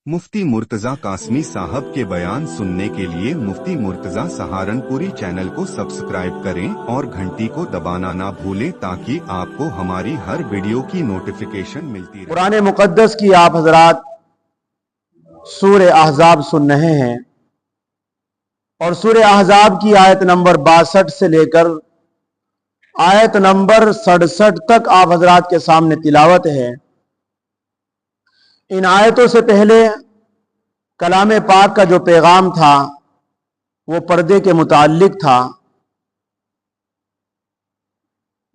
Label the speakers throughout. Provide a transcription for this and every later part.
Speaker 1: मुफ्ती मुर्तजा कासमी साहब के बयान सुनने के लिए मुफ्ती मुर्तजा सहारनपुरी चैनल को सब्सक्राइब करें और घंटी को दबाना ना भूलें ताकि आपको हमारी हर वीडियो की नोटिफिकेशन मिलती रहे।
Speaker 2: कुरान मुकद्दस की आप हजरात सूरह अहज़ाब सुन रहे हैं और सूरह अहज़ाब की आयत नंबर 62 से लेकर आयत नंबर 67 तक आप हजरात के सामने तिलावत है। इन आयतों से पहले कलाम पाक का जो पैगाम था वो पर्दे के मुताल्लिक था।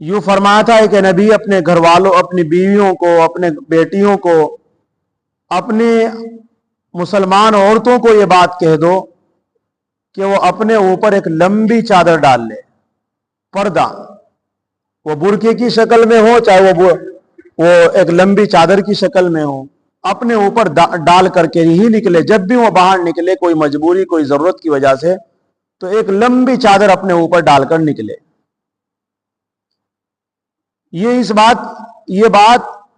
Speaker 2: यूं फरमाया था कि नबी अपने घर वालों, अपनी बीवियों को, अपने बेटियों को, अपनी मुसलमान औरतों को ये बात कह दो कि वो अपने ऊपर एक लंबी चादर डाल ले, पर्दा, वो बुरके की शक्ल में हो चाहे वो एक लंबी चादर की शक्ल में हो, अपने ऊपर डाल करके ही निकले। जब भी वो बाहर निकले कोई मजबूरी, कोई जरूरत की वजह से, तो एक लंबी चादर अपने ऊपर डालकर निकले। ये बात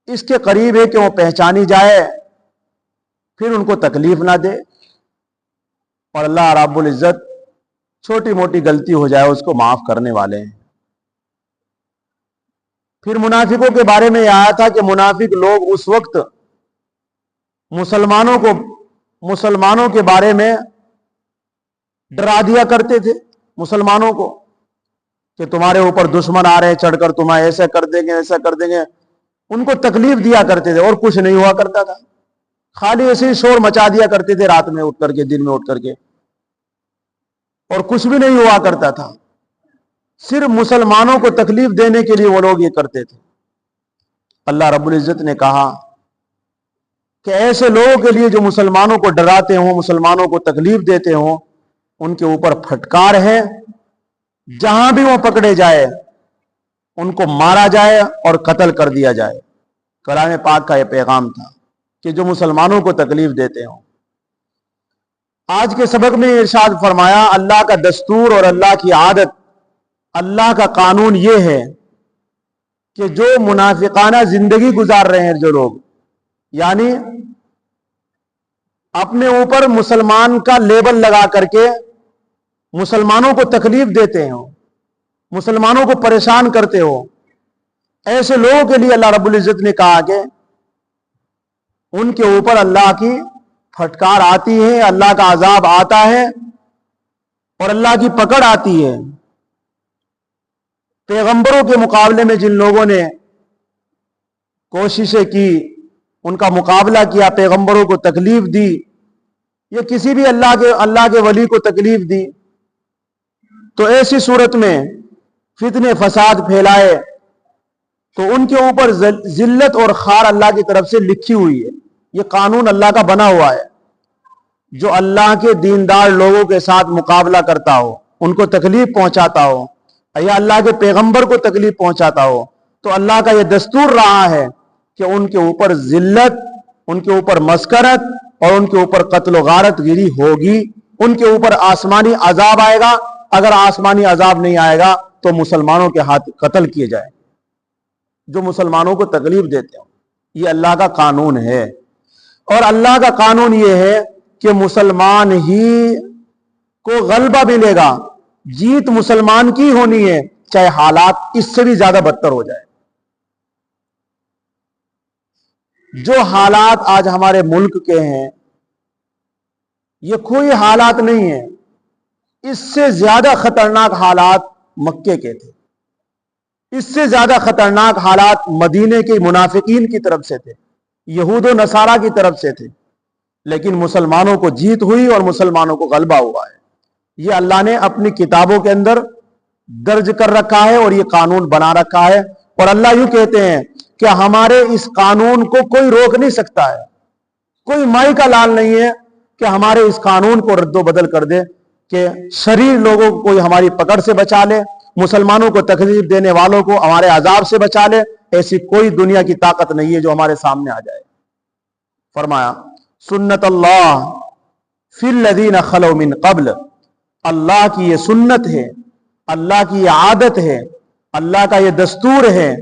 Speaker 2: इसके करीब है कि वो पहचानी जाए, फिर उनको तकलीफ ना दे और अल्लाह रब्बुल इज्जत छोटी मोटी गलती हो जाए उसको माफ करने वाले हैं। फिर मुनाफिकों के बारे में आया था कि मुनाफिक लोग उस वक्त मुसलमानों के बारे में डरा दिया करते थे, मुसलमानों को, कि तुम्हारे ऊपर दुश्मन आ रहे हैं, चढ़कर तुम्हें ऐसा कर देंगे, ऐसा कर देंगे। उनको तकलीफ दिया करते थे और कुछ नहीं हुआ करता था, खाली ऐसे ही शोर मचा दिया करते थे रात में उठ करके, दिन में उठ करके, और कुछ भी नहीं हुआ करता था। सिर्फ मुसलमानों को तकलीफ देने के लिए वो लोग ये करते थे। अल्लाह रब्बुल इज्जत ने कहा कि ऐसे लोगों के लिए जो मुसलमानों को डराते हो, मुसलमानों को तकलीफ देते हो, उनके ऊपर फटकार है, जहां भी वो पकड़े जाए उनको मारा जाए और कत्ल कर दिया जाए। कलाम पाक का यह पैगाम था कि जो मुसलमानों को तकलीफ देते हो। आज के सबक में इरशाद फरमाया, अल्लाह का दस्तूर और अल्लाह की आदत, अल्लाह का कानून यह है कि जो मुनाफिकाना जिंदगी गुजार रहे हैं, जो लोग यानी अपने ऊपर मुसलमान का लेबल लगा करके मुसलमानों को तकलीफ देते हो, मुसलमानों को परेशान करते हो, ऐसे लोगों के लिए अल्लाह रब्बुल इज्जत ने कहा कि उनके ऊपर अल्लाह की फटकार आती है, अल्लाह का अजाब आता है और अल्लाह की पकड़ आती है। पैगंबरों के मुकाबले में जिन लोगों ने कोशिशें की, उनका मुकाबला किया, पैगंबरों को तकलीफ दी, या किसी भी अल्लाह के वली को तकलीफ दी, तो ऐसी सूरत में फितने फसाद फैलाए तो उनके ऊपर जिल्लत और खार अल्लाह की तरफ से लिखी हुई है। ये कानून अल्लाह का बना हुआ है। जो अल्लाह के दीनदार लोगों के साथ मुकाबला करता हो, उनको तकलीफ पहुंचाता हो, या अल्लाह के पैगंबर को तकलीफ पहुंचाता हो, तो अल्लाह का यह दस्तूर रहा है कि उनके ऊपर जिल्लत, उनके ऊपर मस्करत और उनके ऊपर कत्ल गारत गिरी होगी। उनके ऊपर आसमानी अजाब आएगा। अगर आसमानी अजाब नहीं आएगा तो मुसलमानों के हाथ कत्ल किए जाए, जो मुसलमानों को तकलीफ देते हो। ये अल्लाह का कानून है और अल्लाह का कानून ये है कि मुसलमान ही को गलबा मिलेगा, जीत मुसलमान की होनी है, चाहे हालात इससे भी ज्यादा बदतर हो जाए। जो हालात आज हमारे मुल्क के हैं, ये कोई हालात नहीं है, इससे ज्यादा खतरनाक हालात मक्के के थे, इससे ज्यादा खतरनाक हालात मदीने के मुनाफिकीन की तरफ से थे, यहूद और नसारा की तरफ से थे। लेकिन मुसलमानों को जीत हुई और मुसलमानों को गलबा हुआ है। ये अल्लाह ने अपनी किताबों के अंदर दर्ज कर रखा है और ये कानून बना रखा है। और अल्लाह यूं कहते हैं कि हमारे इस कानून को कोई रोक नहीं सकता है, कोई माई का लाल नहीं है कि हमारे इस कानून को रद्दो बदल कर दे, कि शरीर लोगों को कोई हमारी पकड़ से बचा ले, मुसलमानों को तकलीफ देने वालों को हमारे अजाब से बचा ले। ऐसी कोई दुनिया की ताकत नहीं है जो हमारे सामने आ जाए। फरमाया, सुन्नत अल्लाह फिल लदीन खलो मिन क़ब्ल, अल्लाह की ये सुन्नत है, अल्लाह की ये आदत है, अल्लाह का ये दस्तूर है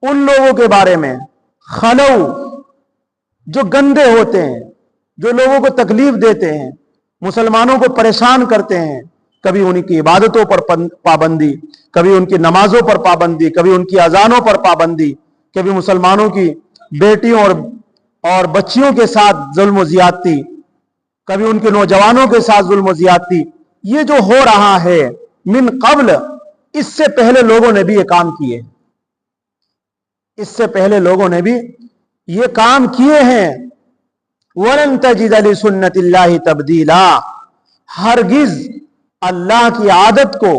Speaker 2: उन लोगों के बारे में, खलो, जो गंदे होते हैं, जो लोगों को तकलीफ देते हैं, मुसलमानों को परेशान करते हैं, कभी उनकी इबादतों पर पाबंदी, कभी उनकी नमाजों पर पाबंदी, कभी उनकी अजानों पर पाबंदी, कभी मुसलमानों की बेटियों और बच्चियों के साथ जुल्म व ज्यादती, कभी उनके नौजवानों के साथ जुल्म व ज्यादती, ये जो हो रहा है मिन कब्ल, इससे पहले लोगों ने भी ये काम किए, इससे पहले लोगों ने भी ये काम किए हैं। वलन तजिद लि सुन्नतिल्लाहि तब्दीला, हरगिज अल्लाह की आदत को,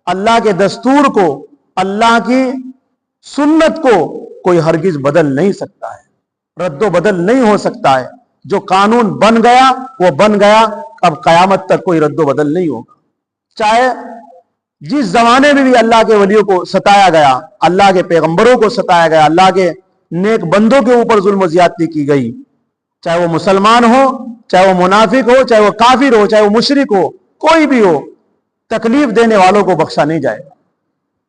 Speaker 2: अल्लाह के दस्तूर को, अल्लाह की सुन्नत को कोई हरगिज बदल नहीं सकता है, रद्दो बदल नहीं हो सकता है। जो कानून बन गया वो बन गया, अब कयामत तक कोई रद्दो बदल नहीं होगा। चाहे जिस जमाने में भी अल्लाह के वलियों को सताया गया, अल्लाह के पैगंबरों को सताया गया, अल्लाह के नेक बंदों के ऊपर जुल्म ज्यादती की गई, चाहे वो मुसलमान हो, चाहे वो मुनाफिक हो, चाहे वो काफिर हो, चाहे वो मुशरिक हो, कोई भी हो, तकलीफ देने वालों को बख्शा नहीं जाएगा,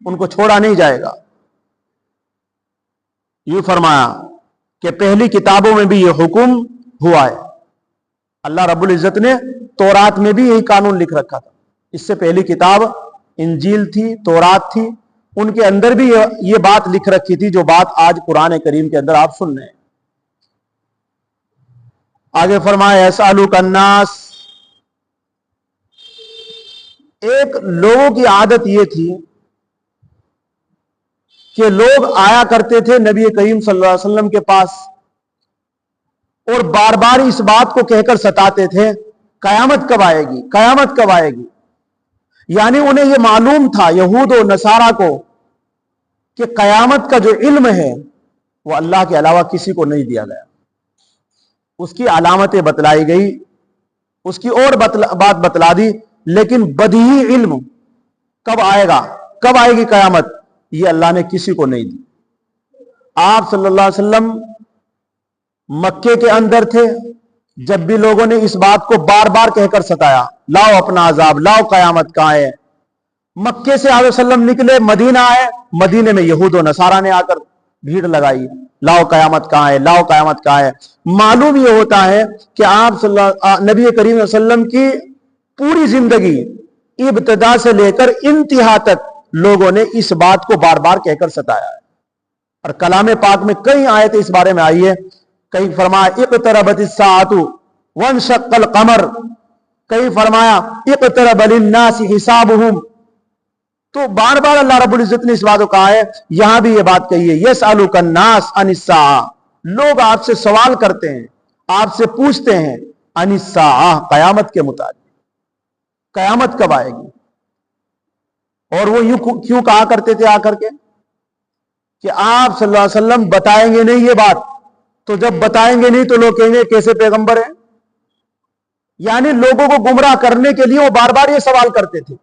Speaker 2: उनको छोड़ा नहीं जाएगा। यूं फरमाया कि पहली किताबों में भी ये हुक्म हुआ है। अल्लाह रब्बुल इज्जत ने तौरात में भी यही कानून लिख रखा था। इससे पहली किताब इंजील थी, तौरात थी, उनके अंदर भी ये बात लिख रखी थी जो बात आज कुरान करीम के अंदर आप सुन रहे हैं। आगे फरमाया यसअलुक अन्नास, एक लोगों की आदत ये थी कि लोग आया करते थे नबी करीम सल्लल्लाहु अलैहि वसल्लम के पास और बार बार इस बात को कहकर सताते थे कयामत कब आएगी, कयामत कब आएगी। यानी उन्हें यह मालूम था यहूद और नसारा को कि कयामत का जो इल्म है वो अल्लाह के अलावा किसी को नहीं दिया गया। उसकी अलामतें बतलाई गई, उसकी और बात बतला दी, लेकिन बदीही इल्म कब आएगा, कब आएगी कयामत, ये अल्लाह ने किसी को नहीं दी। आप सल्लल्लाहु अलैहि वसल्लम मक्के के अंदर थे, जब भी लोगों ने इस बात को बार बार कहकर सताया, लाओ अपना अजाब, लाओ कयामत कहां है। मक्के से आप सल्लम निकले, मदीना आए, मदीने में यहूद और नसारा ने आकर भीड़ लगाई, लाओ कयामत कहां है, लाओ कयामत कहां है। मालूम यह होता है कि आप नबी करीम वसल्लम की पूरी जिंदगी इब्तिदा से लेकर इंतहा तक लोगों ने इस बात को बार बार कहकर सताया है। और कलाम पाक में कई आयतें इस बारे में आई है। कहीं फरमाया इक़्तरबतिस साअतु वंशक़्क़ल क़मर, कहीं फरमाया इक़्तरब लिन्नासि हिसाबुहुम। तो बार बार अल्लाह रब्बुल इज्जत ने इस बात को कहा है, यहां भी यह बात कही है यसअलुक अन्नास अनिस्साअ, लोग आपसे सवाल करते हैं, आपसे पूछते हैं अनिस्साअ, कयामत के मुताबिक, कयामत कब आएगी। और वो यूं क्यों कहा करते थे आकर के कि आप सल्लल्लाहु अलैहि वसल्लम बताएंगे नहीं ये बात, तो जब बताएंगे नहीं तो लोग कहेंगे कैसे पैगंबर हैं। यानी लोगों को गुमराह करने के लिए वो बार बार ये सवाल करते थे।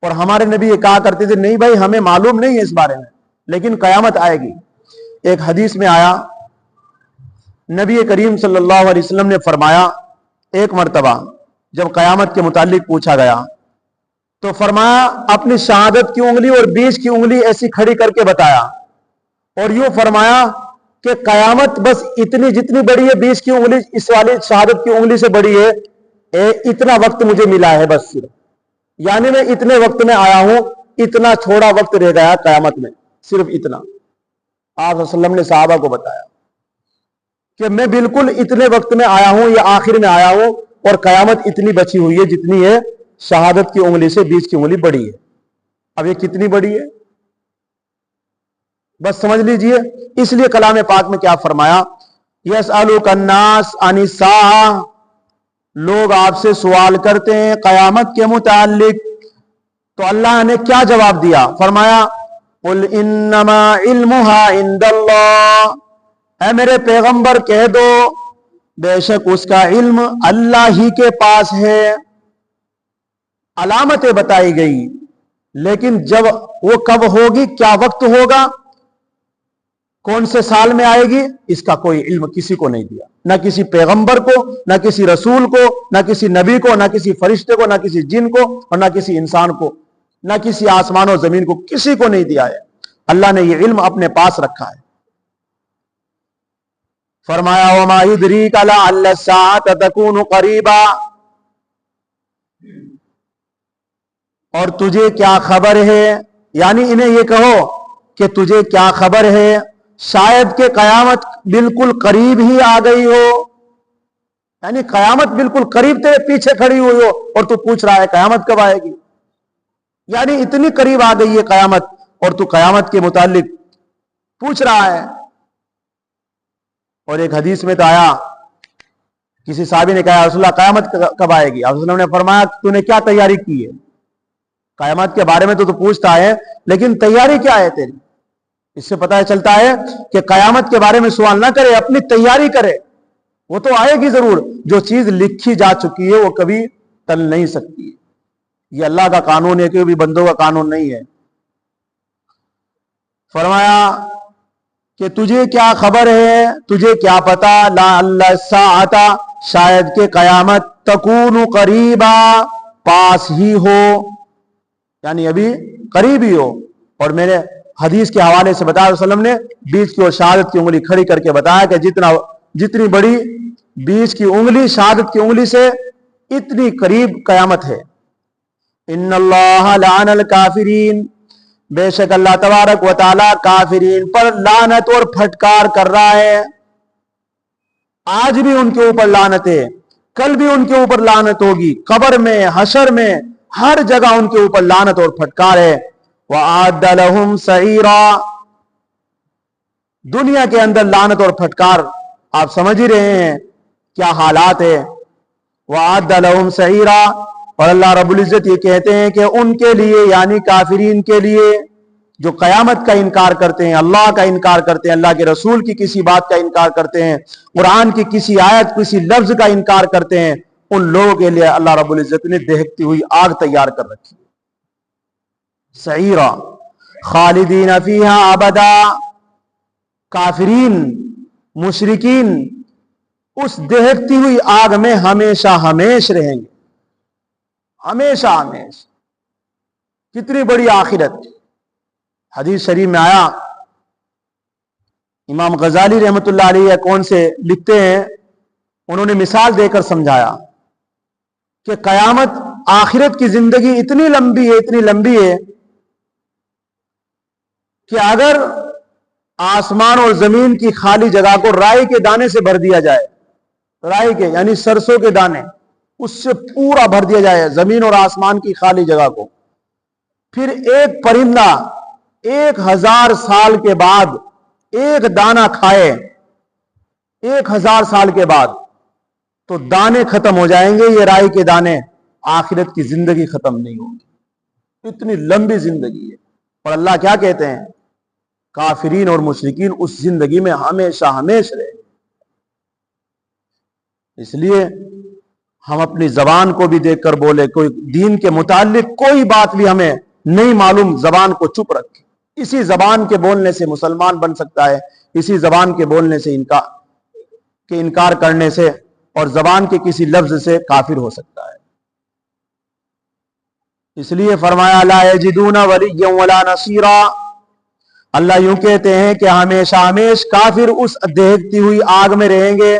Speaker 2: और हमारे नबी ये कहा करते थे नहीं भाई हमें मालूम नहीं है इस बारे में, लेकिन कयामत आएगी। एक हदीस में आया, नबी करीम सल्लल्लाहु अलैहि वसल्लम ने फरमाया, एक मर्तबा जब कयामत के मुतालिक पूछा गया तो फरमाया अपनी शहादत की उंगली और बीच की उंगली ऐसी खड़ी करके बताया और यूं फरमाया कि कयामत बस इतनी जितनी बड़ी है, बीच की उंगली इस वाली शहादत की उंगली से बड़ी है, इतना वक्त मुझे मिला है बस सिर्फ। यानी मैं इतने वक्त में आया हूं, इतना थोड़ा वक्त रह गया कयामत में, सिर्फ इतना। आप वसल्लम ने सहाबा को बताया कि मैं बिल्कुल इतने वक्त में आया हूं या आखिर में आया हूं और कयामत इतनी बची हुई है जितनी है शहादत की उंगली से बीच की उंगली बड़ी है। अब ये कितनी बड़ी है बस समझ लीजिए। इसलिए कलाम पाक में क्या फरमाया, यसअलुक अन्नास अनिस्साअ, लोग आपसे सवाल करते हैं कयामत के मुतालिक। तो अल्लाह ने क्या जवाब दिया, फरमाया कुल इन्नमा इल्मुहा इंदल्लाह, ऐ मेरे पैगंबर कह दो बेशक उसका इल्म अल्लाह ही के पास है। अलामतें बताई गई, लेकिन जब वो कब होगी, क्या वक्त होगा, कौन से साल में आएगी, इसका कोई इल्म किसी को नहीं दिया, ना किसी पैगंबर को, ना किसी रसूल को, ना किसी नबी को, ना किसी फरिश्ते को, ना किसी जिन को और ना किसी इंसान को, ना किसी आसमान और जमीन को, किसी को नहीं दिया है। अल्लाह ने यह इल्म अपने पास रखा है। फरमाया वमा युद्रीका लअल्ल अस्साअत तकूनु करीबा, और तुझे क्या खबर है, यानी इन्हें ये कहो कि तुझे क्या खबर है, शायद कि कयामत बिल्कुल करीब ही आ गई हो, यानी कयामत बिल्कुल करीब तेरे पीछे खड़ी हुई हो और तू पूछ रहा है कयामत कब आएगी, यानी इतनी करीब आ गई है कयामत और तू कयामत के मुतालिक पूछ रहा है। और एक हदीस में तो आया, किसी साहबी ने कहा रसूलुल्लाह कयामत कब आएगी, रसूलुल्लाह ने फरमाया तूने क्या तैयारी की है, कयामत के बारे में तो तू पूछता है लेकिन तैयारी क्या है तेरी। इससे पता चलता है कि कयामत के बारे में सवाल ना करे, अपनी तैयारी करे, वो तो आएगी जरूर। जो चीज लिखी जा चुकी है वो कभी टल नहीं सकती है, ये अल्लाह का कानून है, कोई भी बंदों का कानून नहीं है। फरमाया कि तुझे क्या खबर है, तुझे क्या पता, ला अल्लाह साअता, शायद के कयामत तकूनु करीबा, पास ही हो, यानी अभी करीब ही हो। और मैंने हदीस के हवाले से बताया वसल्लम ने बीच की और शहादत की उंगली खड़ी करके बताया कि जितनी बड़ी बीच की उंगली शहादत की उंगली से इतनी करीब कयामत है। इन्नल्लाह लानल काफिरीन, बेशक अल्लाह तबारक व तआला काफिरीन पर लानत और फटकार कर रहा है। आज भी उनके ऊपर लानत है, कल भी उनके ऊपर लानत होगी, कब्र में, हशर में, हर जगह उनके ऊपर लानत और फटकार है। वअअद्द लहुम सईरा, दुनिया के अंदर लानत और फटकार आप समझ ही रहे हैं क्या हालात है। वअअद्द लहुम सईरा, और अल्लाह रब्बुल इज्जत ये कहते हैं कि उनके लिए, यानी काफिरीन के लिए जो कयामत का इनकार करते हैं, अल्लाह का इनकार करते हैं, अल्लाह के रसूल की किसी बात का इनकार करते हैं, कुरान की किसी आयत, किसी लफ्ज का इनकार करते हैं, उन लोगों के लिए अल्लाह रब्बुल इज्जत ने दहकती हुई आग तैयार कर रखी। सईरा खालिदीन फीहा अबदा, काफिरीन मुशरिकीन उस दहकती हुई आग में हमेशा हमेश रहेंगे, हमेशा हमेश। कितनी बड़ी आखिरत। हदीस शरीफ में आया, इमाम गजाली रहमतुल्लाह अलैह कौन से लिखते हैं, उन्होंने मिसाल देकर समझाया कि कयामत, आखिरत की जिंदगी इतनी लंबी है, इतनी लंबी है कि अगर आसमान और जमीन की खाली जगह को राई के दाने से भर दिया जाए, राई के यानी सरसों के दाने, उससे पूरा भर दिया जाए जमीन और आसमान की खाली जगह को, फिर एक परिंदा 1000 साल के बाद एक दाना खाए, 1000 साल के बाद, तो दाने खत्म हो जाएंगे, ये राई के दाने, आखिरत की जिंदगी खत्म नहीं होगी। इतनी लंबी जिंदगी है। और अल्लाह क्या कहते हैं, काफिरीन और मुशरिकीन उस जिंदगी में हमेशा हमेशा रहे। इसलिए हम अपनी जबान को भी देखकर बोले, कोई दीन के मुतालिक कोई बात भी हमें नहीं मालूम, जबान को चुप रखे। इसी जबान के बोलने से मुसलमान बन सकता है, इसी जबान के बोलने से इनकार करने से और जबान के किसी लफ्ज से काफिर हो सकता है। इसलिए फरमाया ला यजिदूना वलिय्यन वला नसीरा, अल्लाह यूं कहते हैं कि हमेशा हमेश काफिर उस दहकती हुई आग में रहेंगे,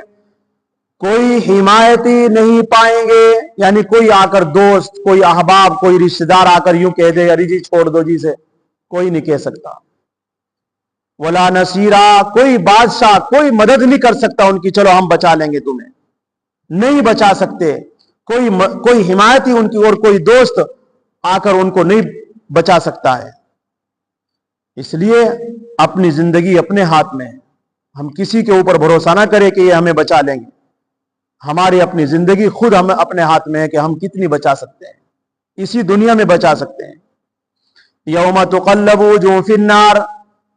Speaker 2: कोई हिमायती नहीं पाएंगे, यानी कोई आकर दोस्त, कोई अहबाब, कोई रिश्तेदार आकर यूं कह दे अरे जी छोड़ दो जी से, कोई नहीं कह सकता। वला नसीरा, कोई बादशाह, कोई मदद नहीं कर सकता उनकी, चलो हम बचा लेंगे तुम्हें, नहीं बचा सकते। कोई हिमायती उनकी और कोई दोस्त आकर उनको नहीं बचा सकता है। इसलिए अपनी जिंदगी अपने हाथ में है, हम किसी के ऊपर भरोसा ना करें कि ये हमें बचा लेंगे। हमारी अपनी जिंदगी खुद हम अपने हाथ में है कि हम कितनी बचा सकते हैं, इसी दुनिया में बचा सकते हैं। यौम तुक़ल्लबु वुजूह फिन्नार,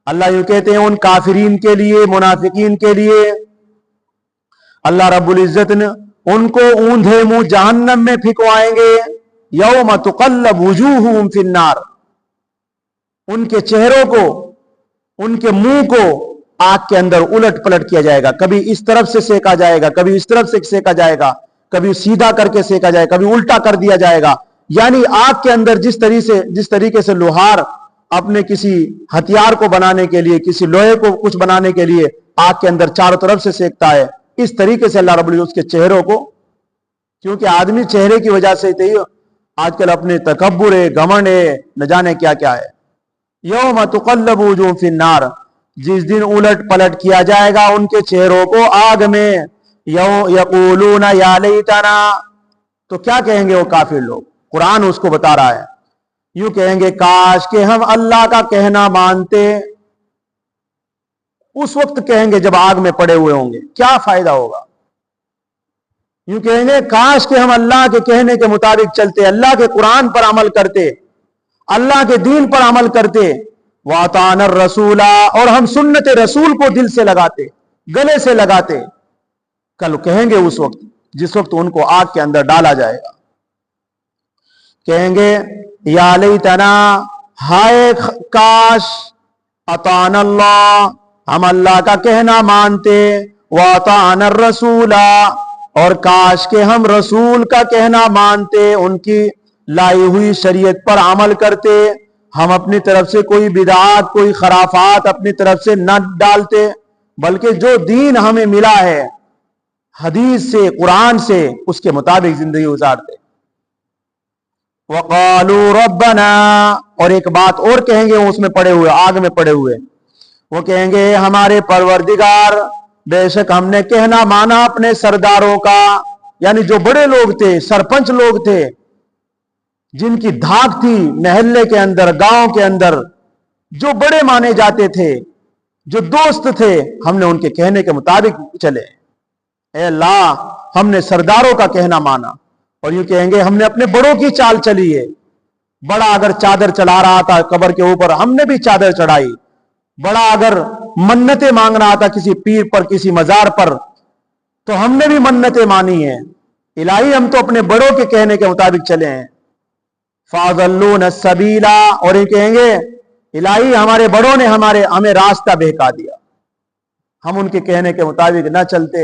Speaker 2: अल्लाह यूं कहते हैं उन काफिरीन के लिए, मुनाफिकीन के लिए, अल्लाह रब्बुल इज्जत ने उनको ऊंधे मुंह जहन्नम में फिकवाएंगे। यौम तुक़ल्लबु वुजूहुहुम फिन्नार, उनके चेहरों को, उनके मुंह को आग के अंदर उलट पलट किया जाएगा, कभी इस तरफ से सेका जाएगा, कभी इस तरफ से सेका जाएगा, कभी सीधा करके सेका जाएगा, कभी उल्टा कर दिया जाएगा। यानी आग के अंदर जिस तरीके से लोहार अपने किसी हथियार को बनाने के लिए, किसी लोहे को कुछ बनाने के लिए आग के अंदर चारों तरफ से सेकता है, इस तरीके से अल्लाह रब्बुल इज्जत उसके चेहरों को, क्योंकि आदमी चेहरे की वजह से ही आजकल अपने तकब्बुर है, घमंड है, न जाने क्या क्या है। यौम तुक़ल्लबु वुजूह फिन्नार, जिस दिन उलट पलट किया जाएगा उनके चेहरों को आग में। यक़ूलूना या लैतना, तो क्या कहेंगे वो काफिर लोग, कुरान उसको बता रहा है, यूं कहेंगे काश के हम अल्लाह का कहना मानते। उस वक्त कहेंगे जब आग में पड़े हुए होंगे, क्या फायदा होगा। यूं कहेंगे काश के हम अल्लाह के कहने के मुताबिक चलते, अल्लाह के कुरान पर अमल करते, अल्लाह के दीन पर अमल करते। वातानर रसूला, और हम सुन्नत रसूल को दिल से लगाते, गले से लगाते। कल कहेंगे उस वक्त जिस वक्त उनको आग के अंदर डाला जाएगा, कहेंगे या लैतना, हाय काश, अतान अल्लाह, हम अल्लाह का कहना मानते, वातानर रसूला, और काश के हम रसूल का कहना मानते, उनकी लाई हुई शरीयत पर अमल करते, हम अपनी तरफ से कोई बिदात, कोई खराफात अपनी तरफ से न डालते, बल्कि जो दीन हमें मिला है हदीस से, कुरान से, उसके मुताबिक जिंदगी गुजारते। वक़ालू रब्बना, और एक बात और कहेंगे उसमें पड़े हुए, आग में पड़े हुए, वो कहेंगे हमारे परवरदिगार, बेशक हमने कहना माना अपने सरदारों का, यानी जो बड़े लोग थे, सरपंच लोग थे, जिनकी धाक थी महल्ले के अंदर, गांव के अंदर, जो बड़े माने जाते थे, जो दोस्त थे, हमने उनके कहने के मुताबिक चले। ए अल्लाह, हमने सरदारों का कहना माना। और यूं कहेंगे हमने अपने बड़ों की चाल चली है। बड़ा अगर चादर चढ़ा रहा था कब्र के ऊपर, हमने भी चादर चढ़ाई। बड़ा अगर मन्नतें मांग रहा था किसी पीर पर, किसी मजार पर, तो हमने भी मन्नतें मानी है। इलाही, हम तो अपने बड़ों के कहने के मुताबिक चले हैं। फाज़ल्लून सबीला, और ये कहेंगे इलाही हमारे बड़ों ने हमें रास्ता बहका दिया, हम उनके कहने के मुताबिक न चलते,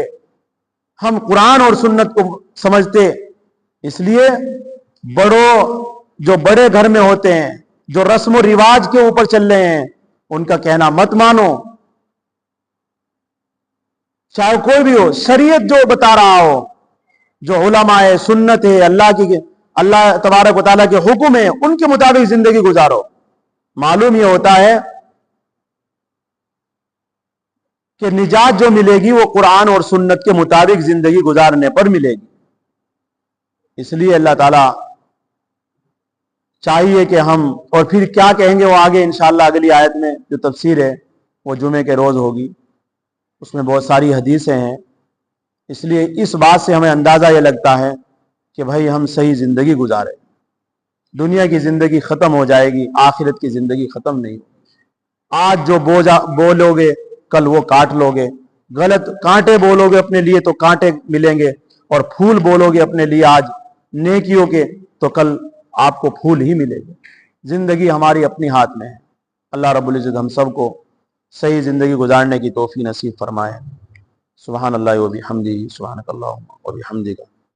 Speaker 2: हम कुरान और सुन्नत को समझते। इसलिए बड़ों, जो बड़े घर में होते हैं, जो रस्म और रिवाज के ऊपर चल रहे हैं, उनका कहना मत मानो, चाहे कोई भी हो। शरीयत जो बता रहा हो, जो उलमा है, सुन्नत है, अल्लाह तबारक व तआला के हुक्म है, उनके मुताबिक जिंदगी गुजारो। मालूम यह होता है कि निजात जो मिलेगी वो कुरान और सुन्नत के मुताबिक जिंदगी गुजारने पर मिलेगी। इसलिए अल्लाह ताला चाहिए कि हम, और फिर क्या कहेंगे वो आगे इंशाअल्लाह अगली आयत में जो तफसीर है वो जुमे के रोज होगी, उसमें बहुत सारी हदीसें हैं। इसलिए इस बात से हमें अंदाजा ये लगता है कि भाई हम सही जिंदगी गुजारे। दुनिया की जिंदगी खत्म हो जाएगी, आखिरत की जिंदगी खत्म नहीं। आज जो बोलोगे कल वो काट लोगे, गलत कांटे बोलोगे अपने लिए तो कांटे मिलेंगे, और फूल बोलोगे अपने लिए आज नेकियों के तो कल आपको फूल ही मिलेंगे। जिंदगी हमारी अपनी हाथ में है। अल्लाह रब्बुल इज्जत हम सबको सही जिंदगी गुजारने की तौफीक नसीब फरमाए। सुभान अल्लाह व बिहम्दिही, सुभानक अल्लाहुम्मा व बिहम्दिका।